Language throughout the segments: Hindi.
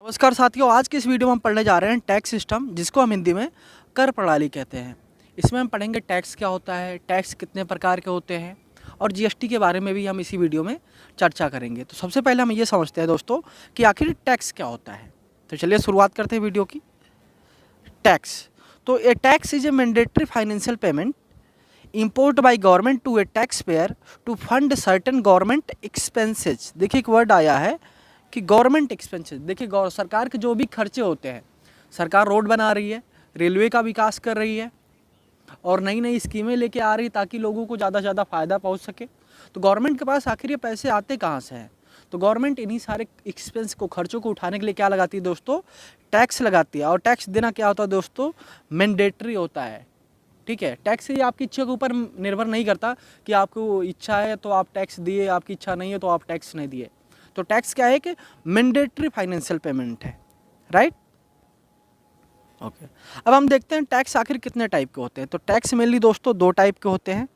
नमस्कार साथियों, आज की इस वीडियो में हम पढ़ने जा रहे हैं टैक्स सिस्टम, जिसको हम हिंदी में कर प्रणाली कहते हैं। इसमें हम पढ़ेंगे टैक्स क्या होता है, टैक्स कितने प्रकार के होते हैं और जीएसटी के बारे में भी हम इसी वीडियो में चर्चा करेंगे। तो सबसे पहले हम ये समझते हैं दोस्तों कि आखिर टैक्स क्या होता है। तो चलिए शुरुआत करते हैं वीडियो की। टैक्स, तो a tax is a mandatory financial payment import by government to a tax payer to fund certain government expenses. देखिए एक वर्ड आया है कि गवर्नमेंट एक्सपेंसेस। देखिए सरकार के जो भी खर्चे होते हैं, सरकार रोड बना रही है, रेलवे का विकास कर रही है और नई नई स्कीमें लेके आ रही है ताकि लोगों को ज़्यादा से ज़्यादा फ़ायदा पहुंच सके। तो गवर्नमेंट के पास आखिर ये पैसे आते कहाँ से हैं? तो गवर्नमेंट इन्हीं सारे एक्सपेंस को, खर्चों को उठाने के लिए क्या लगाती है दोस्तों? टैक्स लगाती है। और टैक्स देना क्या होता है दोस्तों? मैंडेटरी होता है। ठीक है, टैक्स ये आपकी इच्छा के ऊपर निर्भर नहीं करता कि आपको इच्छा है तो आप टैक्स दिए, आपकी इच्छा नहीं है तो आप टैक्स नहीं दिए। तो टैक्स क्या है कि मैंडेटरी फाइनेंशियल पेमेंट है, राइट? ओके, अब हम देखते हैं टैक्स आखिर कितने टाइप के होते हैं। तो टैक्स मेनली दोस्तों दो टाइप के होते हैं।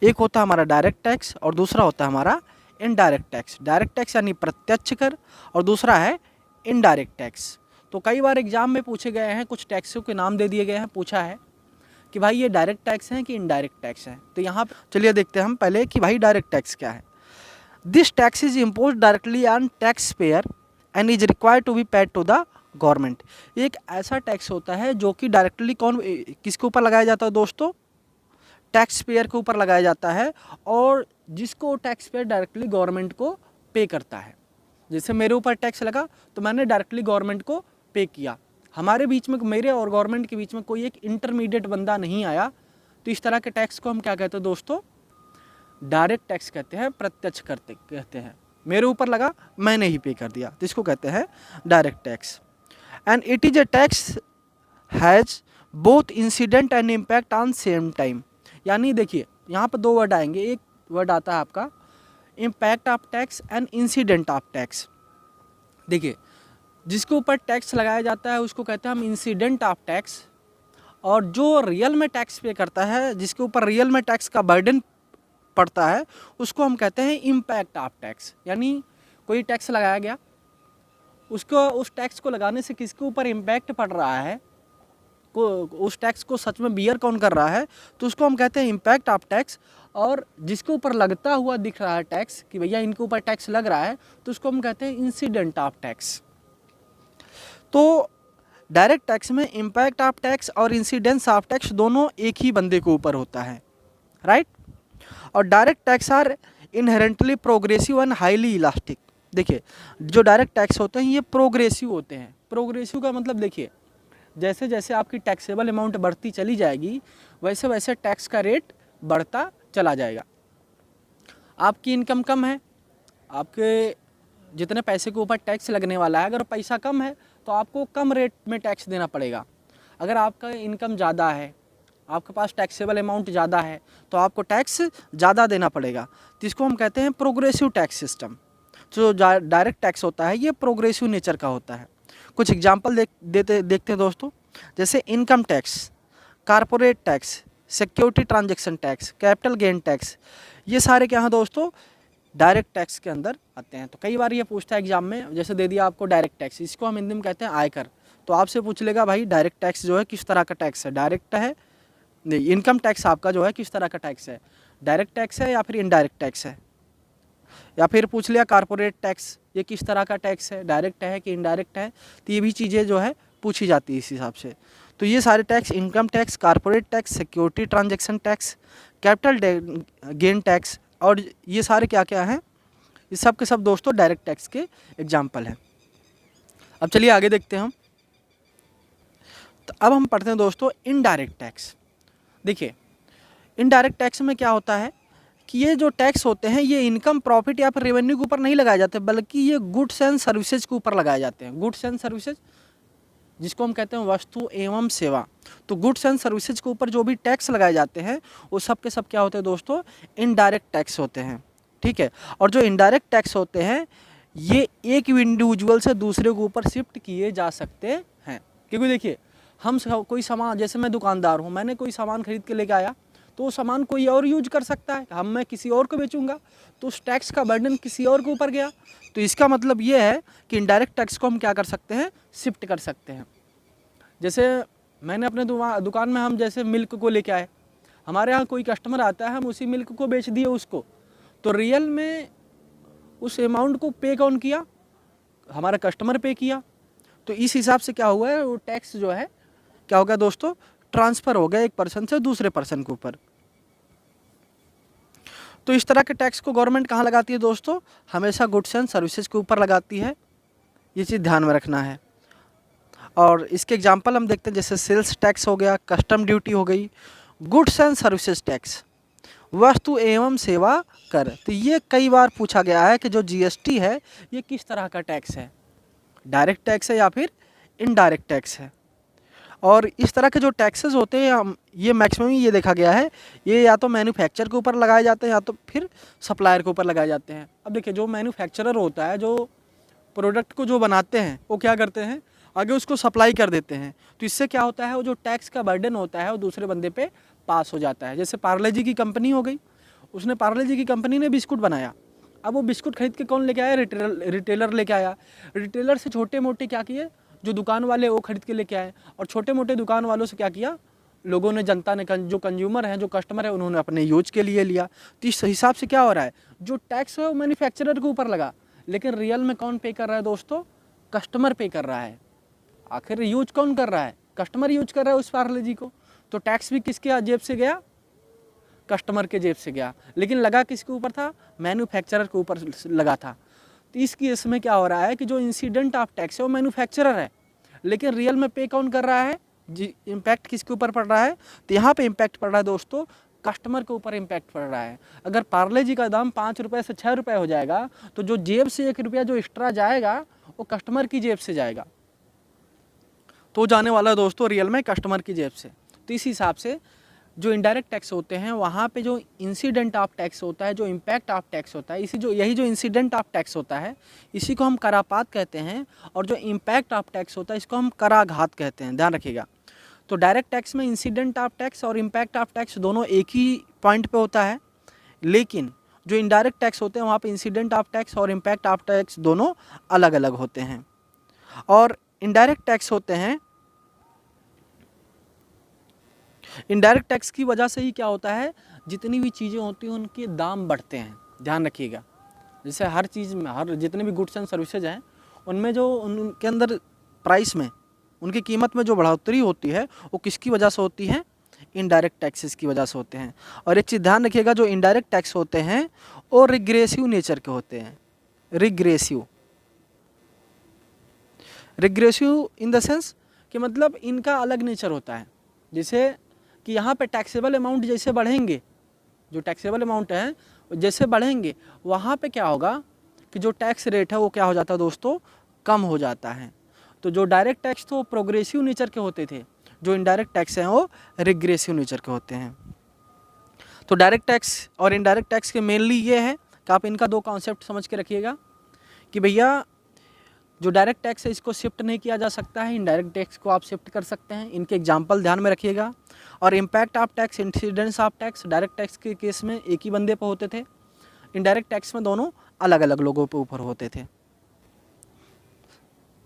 एक होता है हमारा डायरेक्ट टैक्स और दूसरा होता है हमारा इनडायरेक्ट टैक्स। डायरेक्ट टैक्स यानी प्रत्यक्ष कर और दूसरा है इनडायरेक्ट टैक्स। तो कई बार एग्जाम में पूछे गए हैं, कुछ टैक्सों के नाम दे दिए गए हैं, पूछा है कि भाई ये डायरेक्ट टैक्स है कि इनडायरेक्ट टैक्स है। तो यहाँ चलिए देखते हैं हम पहले कि भाई डायरेक्ट टैक्स क्या है। This tax is imposed directly on tax payer and is required to be paid to the government. एक ऐसा टैक्स होता है जो कि डायरेक्टली किसके ऊपर लगाया जाता है दोस्तों? टैक्स पेयर के ऊपर लगाया जाता है और जिसको टैक्स पेयर डायरेक्टली गवर्नमेंट को पे करता है। जैसे मेरे ऊपर टैक्स लगा तो मैंने डायरेक्टली गवर्नमेंट को पे किया। हमारे बीच में, मेरे और गवर्नमेंट के बीच में कोई एक इंटरमीडिएट बंदा नहीं आया। तो इस तरह के टैक्स को हम क्या कहते हैं दोस्तों? डायरेक्ट टैक्स कहते हैं, प्रत्यक्ष करते कहते हैं। मेरे ऊपर लगा, मैंने ही पे कर दिया, तो इसको कहते हैं direct tax. And it is a tax has both incident and impact on same time. यानी देखिए यहाँ पर दो वर्ड आएंगे। एक वर्ड आता है आपका impact of tax and incident of tax. देखिए जिसके ऊपर टैक्स लगाया जाता है उसको कहते हैं हम इंसिडेंट ऑफ टैक्स, और जो रियल में टैक्स पे करता है, जिसके ऊपर रियल में टैक्स का बर्डन पड़ता है, उसको हम कहते हैं इम्पैक्ट ऑफ टैक्स। यानी कोई टैक्स लगाया गया, उसको, उस टैक्स को लगाने से किसके ऊपर इम्पैक्ट पड़ रहा है, उस टैक्स को सच में बियर कौन कर रहा है, तो उसको हम कहते हैं इम्पैक्ट ऑफ टैक्स। और जिसके ऊपर लगता हुआ दिख रहा है टैक्स कि भैया इनके ऊपर टैक्स लग रहा है, तो उसको हम कहते हैं इंसिडेंट ऑफ टैक्स। तो डायरेक्ट टैक्स में इम्पैक्ट ऑफ टैक्स और इंसिडेंस ऑफ टैक्स दोनों एक ही बंदे के ऊपर होता है, राइट? और direct tax are inherently progressive and highly elastic. देखिए जो डायरेक्ट टैक्स होते हैं ये प्रोग्रेसिव होते हैं। प्रोग्रेसिव का मतलब देखिए जैसे जैसे आपकी टैक्सेबल अमाउंट बढ़ती चली जाएगी वैसे वैसे टैक्स का रेट बढ़ता चला जाएगा। आपकी इनकम कम है, आपके जितने पैसे के ऊपर टैक्स लगने वाला है, अगर पैसा कम है तो आपको कम रेट में टैक्स देना पड़ेगा। अगर आपका इनकम ज़्यादा है, आपके पास टैक्सेबल अमाउंट ज़्यादा है, तो आपको टैक्स ज़्यादा देना पड़ेगा। तो इसको हम कहते हैं प्रोग्रेसिव टैक्स सिस्टम। जो डायरेक्ट टैक्स होता है ये प्रोग्रेसिव नेचर का होता है। कुछ एग्जांपल देखते हैं दोस्तों, जैसे income tax, corporate tax, security transaction tax, capital gain tax, ये सारे क्या हैं दोस्तों? डायरेक्ट टैक्स के अंदर आते हैं। तो कई बार ये पूछता है एग्जाम में, जैसे दे दिया आपको डायरेक्ट टैक्स, इसको हम हिंदी में कहते हैं आयकर। तो आपसे पूछ लेगा भाई डायरेक्ट टैक्स जो है किस तरह का टैक्स है, डायरेक्ट है नहीं, इनकम टैक्स आपका जो है किस तरह का टैक्स है, डायरेक्ट टैक्स है या फिर इनडायरेक्ट टैक्स है। या फिर पूछ लिया कारपोरेट टैक्स, ये किस तरह का टैक्स है, डायरेक्ट है कि इनडायरेक्ट है। तो ये भी चीज़ें जो है पूछी जाती है इस हिसाब से। तो ये सारे tax, income tax, corporate tax, security transaction tax, capital gain tax, और ये सारे क्या क्या हैं, ये सब के सब दोस्तों डायरेक्ट टैक्स के एग्जाम्पल हैं। अब चलिए आगे देखते हैं हम। तो अब हम पढ़ते हैं दोस्तों इनडायरेक्ट टैक्स। देखिए इनडायरेक्ट टैक्स में क्या होता है कि ये जो टैक्स होते हैं ये इनकम, प्रॉफिट या फिर रेवेन्यू के ऊपर नहीं लगाए जाते, बल्कि ये गुड्स एंड सर्विसेज के ऊपर लगाए जाते हैं। गुड्स एंड सर्विसेज, जिसको हम कहते हैं वस्तु एवं सेवा। तो गुड्स एंड सर्विसेज के ऊपर जो भी टैक्स लगाए जाते हैं वो सब के सब क्या होते हैं दोस्तों? इनडायरेक्ट टैक्स होते हैं। ठीक है, और जो इनडायरेक्ट टैक्स होते हैं ये एक इंडिविजुअल से दूसरे के ऊपर शिफ्ट किए जा सकते हैं। क्योंकि देखिए हम कोई सामान, जैसे मैं दुकानदार हूँ, मैंने कोई सामान खरीद के लेके आया, तो वो सामान कोई और यूज कर सकता है, मैं किसी और को बेचूंगा तो उस टैक्स का बर्डन किसी और के ऊपर गया। तो इसका मतलब ये है कि इनडायरेक्ट टैक्स को हम क्या कर सकते हैं, शिफ्ट कर सकते हैं। जैसे मैंने अपने दुकान में हम जैसे मिल्क को लेके आए, हमारे यहाँ कोई कस्टमर आता है, हम उसी मिल्क को बेच दिए उसको, तो रियल में उस अमाउंट को पे कौन किया, हमारा कस्टमर पे किया। तो इस हिसाब से क्या हुआ है, वो टैक्स जो है क्या हो गया दोस्तों, ट्रांसफ़र हो गया एक पर्सन से दूसरे पर्सन के ऊपर। तो इस तरह के टैक्स को गवर्नमेंट कहाँ लगाती है दोस्तों, हमेशा गुड्स एंड सर्विसेज के ऊपर लगाती है, ये चीज़ ध्यान में रखना है। और इसके एग्जांपल हम देखते हैं, जैसे सेल्स टैक्स हो गया, कस्टम ड्यूटी हो गई, गुड्स एंड सर्विसेज टैक्स, वस्तु एवं सेवा कर। तो ये कई बार पूछा गया है कि जो जीएसटी है ये किस तरह का टैक्स है, डायरेक्ट टैक्स है या फिर इनडायरेक्ट टैक्स है। और इस तरह के जो टैक्सेस होते हैं ये मैक्सिमम ये देखा गया है, ये या तो मैन्युफैक्चर के ऊपर लगाए जाते हैं या तो फिर सप्लायर के ऊपर लगाए जाते हैं। अब देखिए, जो मैन्युफैक्चरर होता है, जो प्रोडक्ट को जो बनाते हैं, वो क्या करते हैं, आगे उसको सप्लाई कर देते हैं। तो इससे क्या होता है, वो जो टैक्स का बर्डन होता है वो दूसरे बंदे पे पास हो जाता है। जैसे पार्ले जी की कंपनी हो गई, उसने पार्ले जी की कंपनी ने बिस्कुट बनाया, अब वो बिस्कुट खरीद के कौन लेके आया, रिटेलर लेके आया। रिटेलर से छोटे मोटे क्या किए, जो दुकान वाले वो खरीद के लेके आए, और छोटे मोटे दुकान वालों से क्या किया, लोगों ने, जनता ने, जो कंज्यूमर हैं, जो कस्टमर है, उन्होंने अपने यूज के लिए लिया। तो इस हिसाब से क्या हो रहा है, जो टैक्स है वो मैन्युफैक्चरर के ऊपर लगा, लेकिन रियल में कौन पे कर रहा है दोस्तों, कस्टमर पे कर रहा है। आखिर यूज कौन कर रहा है, कस्टमर यूज कर रहा है उस पार्ले जी को। तो टैक्स भी किसके जेब से गया, कस्टमर के जेब से गया, लेकिन लगा किसके ऊपर था, मैन्युफैक्चरर के ऊपर लगा था। तो इस केस में क्या हो रहा है कि जो इंसिडेंट ऑफ टैक्स है वो मैन्युफैक्चरर है, लेकिन रियल में पे कौन कर रहा है जी, इम्पैक्ट किसके ऊपर पड़ रहा है, तो यहाँ पे इम्पैक्ट पड़ रहा है दोस्तों, कस्टमर के ऊपर इम्पैक्ट पड़ रहा है। अगर पार्ले जी का दाम 5 रुपये से 6 रुपये हो जाएगा, तो जो जेब से 1 रुपया जो एक्स्ट्रा जाएगा वो कस्टमर की जेब से जाएगा, तो जाने वाला है दोस्तों रियल में कस्टमर की जेब से। तो इस हिसाब से जो इनडायरेक्ट टैक्स होते हैं, वहाँ पे जो इंसिडेंट ऑफ टैक्स होता है, जो इम्पैक्ट ऑफ टैक्स होता है, यही जो इंसिडेंट ऑफ टैक्स होता है, इसी को हम करापात कहते हैं। और जो इम्पैक्ट ऑफ टैक्स होता है, इसको हम कराघात कहते हैं, ध्यान रखिएगा। तो डायरेक्ट टैक्स में इंसिडेंट ऑफ टैक्स और इम्पैक्ट ऑफ टैक्स दोनों एक ही पॉइंट पे होता है, लेकिन जो इनडायरेक्ट टैक्स होते हैं वहाँ पे इंसिडेंट ऑफ टैक्स और इम्पैक्ट ऑफ टैक्स दोनों अलग अलग होते हैं। और इनडायरेक्ट टैक्स होते हैं, इनडायरेक्ट टैक्स की वजह से ही क्या होता है, जितनी भी चीज़ें होती हैं उनके दाम बढ़ते हैं, ध्यान रखिएगा। जैसे हर चीज़ में, हर जितने भी गुड्स एंड सर्विसेज हैं, उनमें जो उनके अंदर प्राइस में, उनकी कीमत में जो बढ़ोतरी होती है वो किसकी वजह से होती है, इनडायरेक्ट टैक्सेस की वजह से होते हैं। और एक चीज़ ध्यान रखिएगा, जो इनडायरेक्ट टैक्स होते हैं वो रिग्रेसिव नेचर के होते हैं। रिग्रेसिव इन द सेंस कि मतलब इनका अलग नेचर होता है। जैसे कि यहाँ पे टैक्सेबल अमाउंट जैसे बढ़ेंगे, जो टैक्सेबल अमाउंट है जैसे बढ़ेंगे, वहाँ पे क्या होगा कि जो टैक्स रेट है वो क्या हो जाता है दोस्तों, कम हो जाता है। तो जो डायरेक्ट टैक्स तो प्रोग्रेसिव नेचर के होते थे, जो इनडायरेक्ट टैक्स हैं वो रिग्रेसिव नेचर के होते हैं। तो डायरेक्ट टैक्स और इनडायरेक्ट टैक्स के मेनली ये है कि आप इनका दो कॉन्सेप्ट समझ के रखिएगा कि भैया जो डायरेक्ट टैक्स है इसको शिफ्ट नहीं किया जा सकता है, इनडायरेक्ट टैक्स को आप शिफ्ट कर सकते हैं। इनके एग्जांपल ध्यान में रखिएगा। और impact of tax, incidence of tax, direct tax के केस में एक ही बंदे पर होते थे, इनडायरेक्ट टैक्स में दोनों अलग अलग लोगों पे ऊपर होते थे।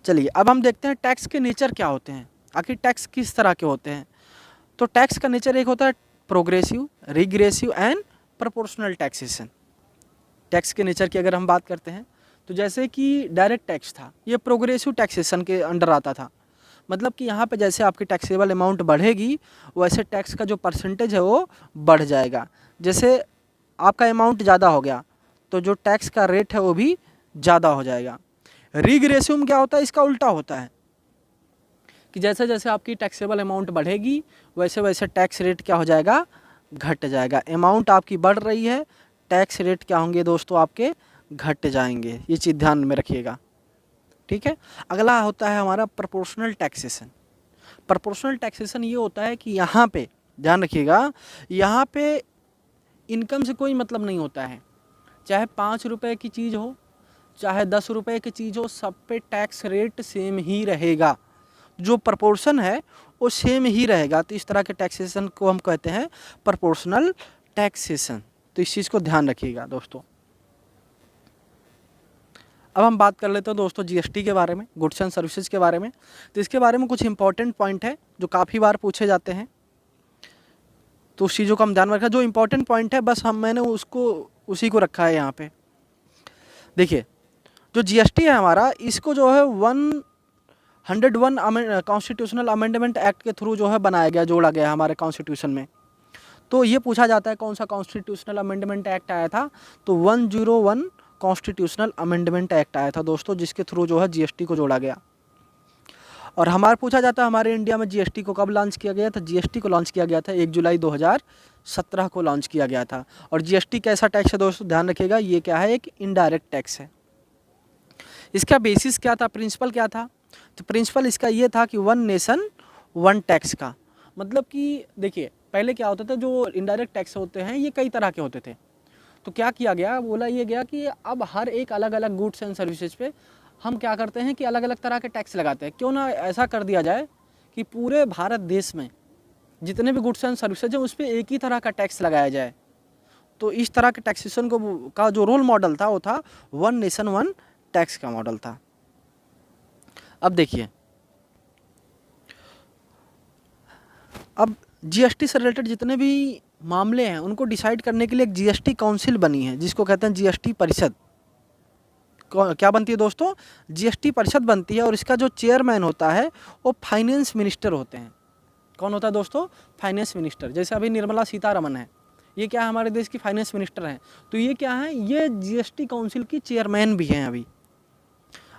चलिए अब हम देखते हैं टैक्स के नेचर क्या होते हैं, आखिर टैक्स किस तरह के होते हैं। तो टैक्स का नेचर एक होता है progressive, regressive and proportional taxation. Tax के नेचर की अगर हम बात करते हैं तो जैसे कि डायरेक्ट टैक्स था, ये प्रोग्रेसिव टैक्सेशन के अंडर आता था। मतलब कि यहाँ पे जैसे आपकी टैक्सेबल अमाउंट बढ़ेगी वैसे टैक्स का जो परसेंटेज है वो बढ़ जाएगा। जैसे आपका अमाउंट ज़्यादा हो गया तो जो टैक्स का रेट है वो भी ज़्यादा हो जाएगा। रिग्रेसिव में क्या होता है, इसका उल्टा होता है कि जैसे जैसे आपकी टैक्सेबल अमाउंट बढ़ेगी वैसे वैसे टैक्स रेट क्या हो जाएगा, घट जाएगा। अमाउंट आपकी बढ़ रही है, टैक्स रेट क्या होंगे दोस्तों, आपके घट जाएंगे। ये चीज़ ध्यान में रखिएगा, ठीक है। अगला होता है हमारा प्रोपोर्शनल टैक्सेशन। प्रोपोर्शनल टैक्सेशन ये होता है कि यहाँ पे ध्यान रखिएगा, यहाँ पे इनकम से कोई मतलब नहीं होता है, चाहे 5 रुपये की चीज़ हो चाहे 10 रुपये की चीज़ हो, सब पे टैक्स रेट सेम ही रहेगा। जो प्रपोर्शन है वो सेम ही रहेगा। तो इस तरह के टैक्सेशन को हम कहते हैं प्रपोर्शनल टैक्सेशन। तो इस चीज़ को ध्यान रखिएगा दोस्तों। अब हम बात कर लेते हैं दोस्तों जीएसटी के बारे में, गुड्स एंड सर्विसेज के बारे में। तो इसके बारे में कुछ इंपॉर्टेंट पॉइंट है जो काफ़ी बार पूछे जाते हैं, तो उस चीज़ों का हम ध्यान में रखा। जो इंपॉर्टेंट पॉइंट है बस मैंने उसको उसी को रखा है यहाँ पे। देखिए जो जीएसटी है हमारा, इसको जो है 101 कॉन्स्टिट्यूशनल अमेंडमेंट एक्ट के थ्रू जो है बनाया गया, जोड़ा गया हमारे कॉन्स्टिट्यूशन में। तो ये पूछा जाता है कौन सा कॉन्स्टिट्यूशनल अमेंडमेंट एक्ट आया था, तो 101 कॉन्स्टिट्यूशनल अमेंडमेंट एक्ट आया था दोस्तों, जिसके थ्रू जो है जीएसटी को जोड़ा गया। और हमारा पूछा जाता है हमारे इंडिया में जीएसटी को कब लॉन्च किया गया था। जीएसटी को लॉन्च किया गया था 1 जुलाई 2017 को लॉन्च किया गया था। और जीएसटी कैसा टैक्स है दोस्तों, ध्यान रखिएगा, ये क्या है, एक इनडायरेक्ट टैक्स है। इसका बेसिस क्या था, प्रिंसिपल क्या था, तो प्रिंसिपल इसका ये था कि 1 नेशन 1 टैक्स का। मतलब कि देखिए पहले क्या होता था, जो इनडायरेक्ट टैक्स होते हैं ये कई तरह के होते थे। तो क्या किया गया, बोला ये गया कि अब हर एक अलग अलग गुड्स एंड सर्विसेज पे हम क्या करते हैं कि अलग अलग तरह के टैक्स लगाते हैं। क्यों ना ऐसा कर दिया जाए कि पूरे भारत देश में जितने भी गुड्स एंड सर्विसेज हैं उस पर एक ही तरह का टैक्स लगाया जाए। तो इस तरह के टैक्सेशन का जो रोल मॉडल था वो था 1 नेशन 1 टैक्स का मॉडल था। अब देखिए, अब जीएसटी से रिलेटेड जितने भी मामले हैं उनको डिसाइड करने के लिए एक जीएसटी काउंसिल बनी है, जिसको कहते हैं जीएसटी परिषद। क्या बनती है दोस्तों, जीएसटी परिषद बनती है। और इसका जो चेयरमैन होता है वो फाइनेंस मिनिस्टर होते हैं। कौन होता है दोस्तों, फाइनेंस मिनिस्टर। जैसे अभी निर्मला सीतारमन है, ये क्या है, हमारे देश की फाइनेंस मिनिस्टर हैं। तो ये क्या है, ये जीएसटी काउंसिल की चेयरमैन भी हैं अभी।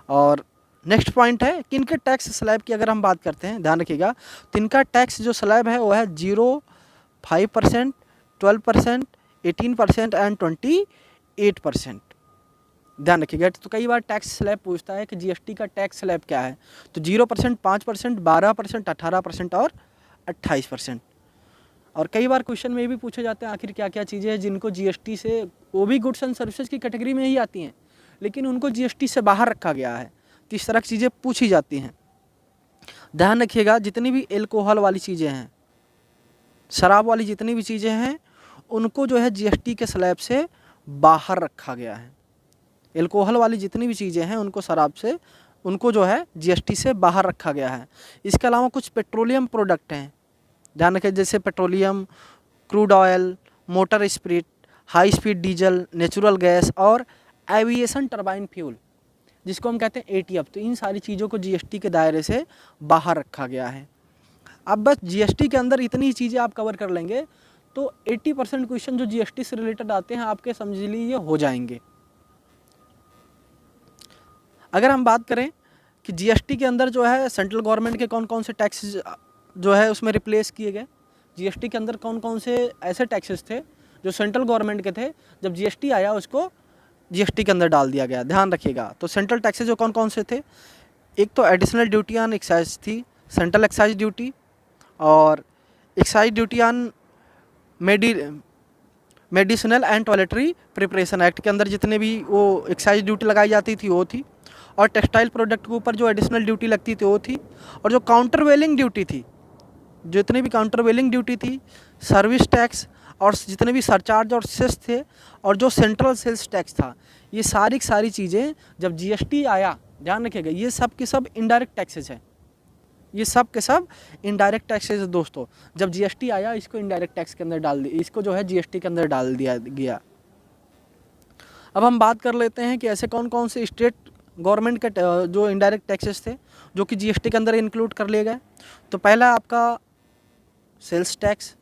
और नेक्स्ट पॉइंट है कि इनके टैक्स स्लैब की अगर हम बात करते हैं, ध्यान रखिएगा, तो इनका टैक्स जो स्लैब है वो है 0.5%, 12%, 18% एंड 28%। ध्यान रखिएगा। तो कई बार टैक्स स्लैब पूछता है कि जीएसटी का टैक्स स्लैब क्या है, तो 0%, 5%, 12%, 18% और 28%। और कई बार क्वेश्चन में भी पूछे जाते हैं आखिर क्या क्या चीज़ें हैं जिनको जीएसटी से, वो भी गुड्स एंड सर्विसेज की कैटेगरी में ही आती हैं लेकिन उनको जीएसटी से बाहर रखा गया है। तो इस तरह की चीज़ें पूछी जाती हैं। ध्यान रखिएगा, जितनी भी एल्कोहल वाली चीज़ें हैं, शराब वाली जितनी भी चीज़ें हैं, उनको जो है जीएसटी के स्लैब से बाहर रखा गया है। एल्कोहल वाली जितनी भी चीज़ें हैं उनको शराब से, उनको जो है जीएसटी से बाहर रखा गया है। इसके अलावा कुछ पेट्रोलियम प्रोडक्ट हैं, ध्यान रखें, जैसे petroleum, crude oil, motor spirit, high speed diesel, natural gas और एविएशन टरबाइन फ्यूल, जिसको हम कहते हैं एटीएफ। तो इन सारी चीज़ों को जीएसटी के दायरे से बाहर रखा गया है। अब बस जीएसटी के अंदर इतनी ही चीज़ें आप कवर कर लेंगे तो 80% क्वेश्चन जो जीएसटी से रिलेटेड आते हैं आपके समझ लीजिए हो जाएंगे। अगर हम बात करें कि जीएसटी के अंदर जो है सेंट्रल गवर्नमेंट के कौन कौन से टैक्स जो है उसमें रिप्लेस किए गए, जीएसटी के अंदर कौन कौन से ऐसे टैक्सेस थे जो सेंट्रल गवर्नमेंट के थे, जब जीएसटी आया उसको जीएसटी के अंदर डाल दिया गया। ध्यान रखिएगा। तो सेंट्रल टैक्सेस जो कौन कौन से थे, एक तो एडिशनल ड्यूटी ऑन एक्साइज थी, सेंट्रल एक्साइज ड्यूटी, और excise duty on medicinal and toiletry preparation act के अंदर जितने भी वो एक्साइज ड्यूटी लगाई जाती थी वो थी। और टेक्सटाइल प्रोडक्ट के ऊपर जो एडिशनल ड्यूटी लगती थी वो थी। और जो काउंटर वेलिंग ड्यूटी थी, जितनी भी काउंटर वेलिंग ड्यूटी थी, सर्विस टैक्स और जितने भी सरचार्ज और सेस थे, और जो सेंट्रल सेल्स टैक्स था, ये सारी चीज़ें जब जीएसटी आया, ध्यान रखिएगा, ये सब के सब इनडायरेक्ट टैक्सेस है। ये सब के सब इनडायरेक्ट टैक्सेस है दोस्तों। जब जीएसटी आया इसको इनडायरेक्ट टैक्स के अंदर डाल दिया, इसको जो है जीएसटी के अंदर डाल दिया गया। अब हम बात कर लेते हैं कि ऐसे कौन कौन से स्टेट गवर्नमेंट के जो इनडायरेक्ट टैक्सेस थे जो कि जीएसटी के अंदर इंक्लूड कर लिए गए। तो पहला आपका सेल्स टैक्स,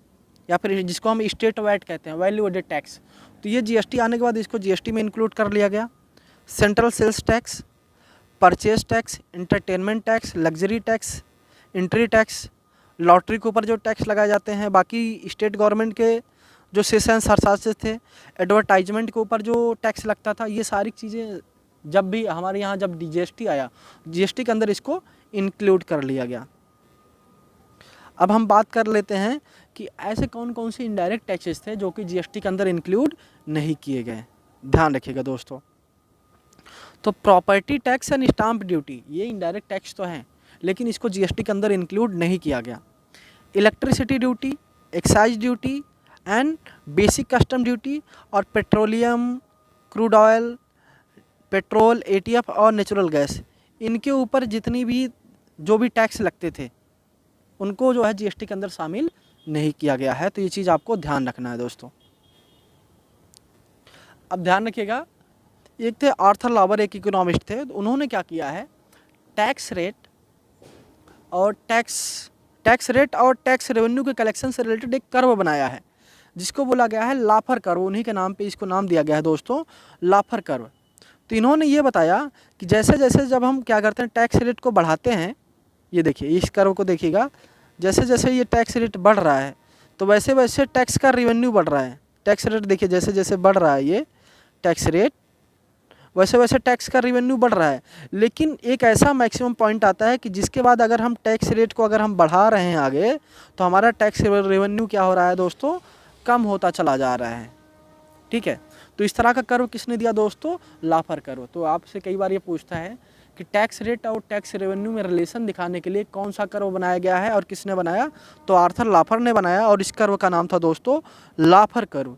या फिर जिसको हम स्टेट वैट कहते हैं, वैल्यू एडेड टैक्स। तो ये जीएसटी आने के बाद इसको जीएसटी में इंक्लूड कर लिया गया। Central sales tax, purchase tax, entertainment tax, luxury tax, entry tax, lottery के ऊपर जो टैक्स लगाए जाते हैं, बाकी स्टेट गवर्नमेंट के जो सेशन सरचार्जेस थे, एडवर्टाइजमेंट के ऊपर जो टैक्स लगता था, ये सारी चीज़ें जब भी हमारे यहाँ जब जीएसटी आया, जीएसटी के अंदर इसको इंक्लूड कर लिया गया। अब हम बात कर लेते हैं कि ऐसे कौन कौन से इनडायरेक्ट टैक्सेस थे जो कि जीएसटी के अंदर इंक्लूड नहीं किए गए। ध्यान रखिएगा दोस्तों। तो property tax and stamp duty, ये इनडायरेक्ट टैक्स तो हैं, लेकिन इसको जीएसटी के अंदर इंक्लूड नहीं किया गया। Electricity duty, excise duty and basic custom duty और petroleum, crude oil, petrol, ATF और नेचुरल गैस, इनके ऊपर जितनी भी जो भी टैक्स लगते थे उनको जो है जीएसटी के अंदर शामिल नहीं किया गया है। तो ये चीज़ आपको ध्यान रखना है दोस्तों। अब ध्यान रखिएगा, एक थे आर्थर लाबर, एक इकोनॉमिस्ट थे, तो उन्होंने क्या किया है, टैक्स रेट और टैक्स रेवेन्यू के कलेक्शन से रिलेटेड एक कर्व बनाया है जिसको बोला गया है लाफर कर्व। उन्हीं के नाम पे इसको नाम दिया गया है दोस्तों, लाफर कर्व। तो इन्होंने ये बताया कि जैसे जैसे जब हम क्या करते हैं टैक्स रेट को बढ़ाते हैं, ये देखिए इस कर्व को देखिएगा, जैसे जैसे ये टैक्स रेट बढ़ रहा है तो वैसे वैसे टैक्स का रेवेन्यू बढ़ रहा है। टैक्स रेट देखिए जैसे जैसे बढ़ रहा है ये टैक्स रेट, वैसे वैसे टैक्स का रेवेन्यू बढ़ रहा है। लेकिन एक ऐसा मैक्सिमम पॉइंट आता है कि जिसके बाद अगर हम टैक्स रेट को अगर हम बढ़ा रहे हैं आगे, तो हमारा टैक्स रेवेन्यू क्या हो रहा है दोस्तों, कम होता चला जा रहा है। ठीक है, तो इस तरह का कर्व किसने दिया दोस्तों, लाफर कर्व। तो आपसे कई बार ये पूछता है कि टैक्स रेट और टैक्स रेवेन्यू में रिलेशन दिखाने के लिए कौन सा कर्व बनाया गया है और किसने बनाया, तो आर्थर लाफर ने बनाया और इस कर्व का नाम था दोस्तों लाफर कर्व।